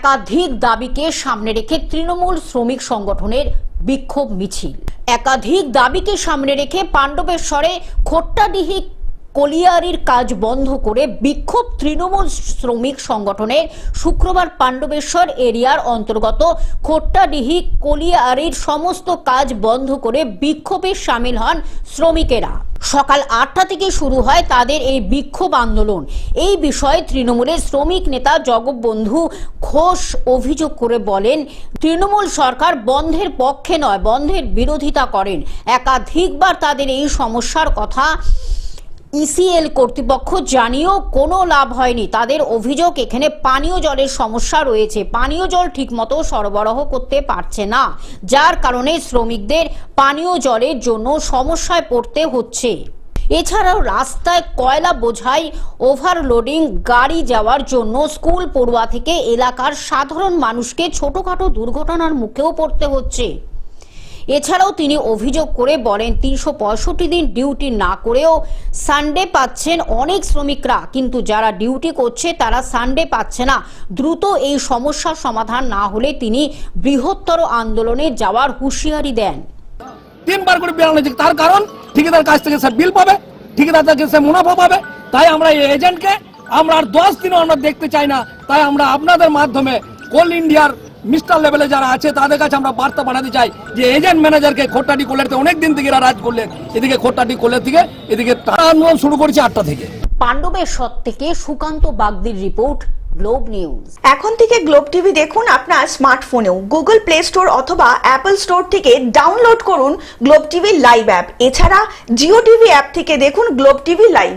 একাধিক দাবিকে সামনে রেখে তৃণমূল শ্রমিক সংগঠনের বিক্ষোভ মিছিল। একাধিক দাবিকে সামনে রেখে পাণ্ডবেশ্বরে খোট্টাডিহি কলিয়ারির কাজ বন্ধ করে বিক্ষোভ তৃণমূল শ্রমিক সংগঠনের শুক্রবার পাণ্ডবেশ্বর এরিয়ার অন্তর্গত খোট্টাডিহি কলিয়ারির সমস্ত কাজ বন্ধ করে বিক্ষোভে সামিল হন শ্রমিকেরা। সকাল 8টা থেকে শুরু হয় তাদের এই বিক্ষোভ আন্দোলন। এই বিষয়ে তৃণমূলের শ্রমিক নেতা জগবন্ধু ঘোষ অভিযোগ করে বলেন, তৃণমূল সরকার বন্ধের পক্ষে নয়, বন্ধের বিরোধিতা করেন। একাধিকবার তাদের এই সমস্যার কথা ইসিএল কর্তৃপক্ষ জানিয়েও কোনো লাভ হয়নি। তাদের অভিযোগ, এখানে পানীয় জলের সমস্যা রয়েছে, পানীয় জল ঠিকমতো সরবরাহ করতে পারছে না, যার কারণে শ্রমিকদের পানীয় জলের জন্য সমস্যায় পড়তে হচ্ছে। এছাড়াও রাস্তায় কয়লা বোঝাই ওভারলোডিং গাড়ি যাওয়ার জন্য স্কুল পড়ুয়া থেকে এলাকার সাধারণ মানুষকে ছোটখাটো দুর্ঘটনার মুখেও পড়তে হচ্ছে। এছাড়াও তিনি অভিযোগ করে বলেন, 365 দিন ডিউটি না করেও সানডে পাচ্ছেন অনেক শ্রমিকরা, কিন্তু যারা ডিউটি করছে তারা সানডে পাচ্ছে না। দ্রুত এই সমস্যার সমাধান না হলে তিনি বৃহত্তর আন্দোলনে যাওয়ার হুঁশিয়ারি দেন। 3 বার করে বেড়ানো হয়েছে, তার কারণ ঠিকাদার কাছ থেকে সে বিল পাবে, ঠিকাদার থেকে সে মুনাফা পাবে। তাই আমরা এই এজেন্টকে আমরা আর 10 দিনও আমরা দেখতে চাই না। তাই আমরা আপনাদের মাধ্যমে কোল ইন্ডিয়ার মিস্টার লেভেলে যারা আছে তাদের কাছে আমরা বার্তা পাঠাতে চাই যে এজেন্ট ম্যানেজারকে খোট্টাডিহি কলিয়ারিতে অনেক দিন থেকে রাজ করলেন, এদিকে খোট্টাডিহি কলিয়ারি থেকে এদিকে তারা আন্দোলন শুরু করেছে 8টা থেকে। পাণ্ডবেশ্বর থেকে সুকান্ত বাগদির রিপোর্ট, গ্লোব নিউজ। এখন থেকে গ্লোব টিভি দেখুন আপনার স্মার্টফোনেও। গুগল প্লে স্টোর অথবা অ্যাপল স্টোর থেকে ডাউনলোড করুন গ্লোব টিভি লাইভ অ্যাপ। এছাড়া জিও টিভি অ্যাপ থেকে দেখুন গ্লোব টিভি লাইভ।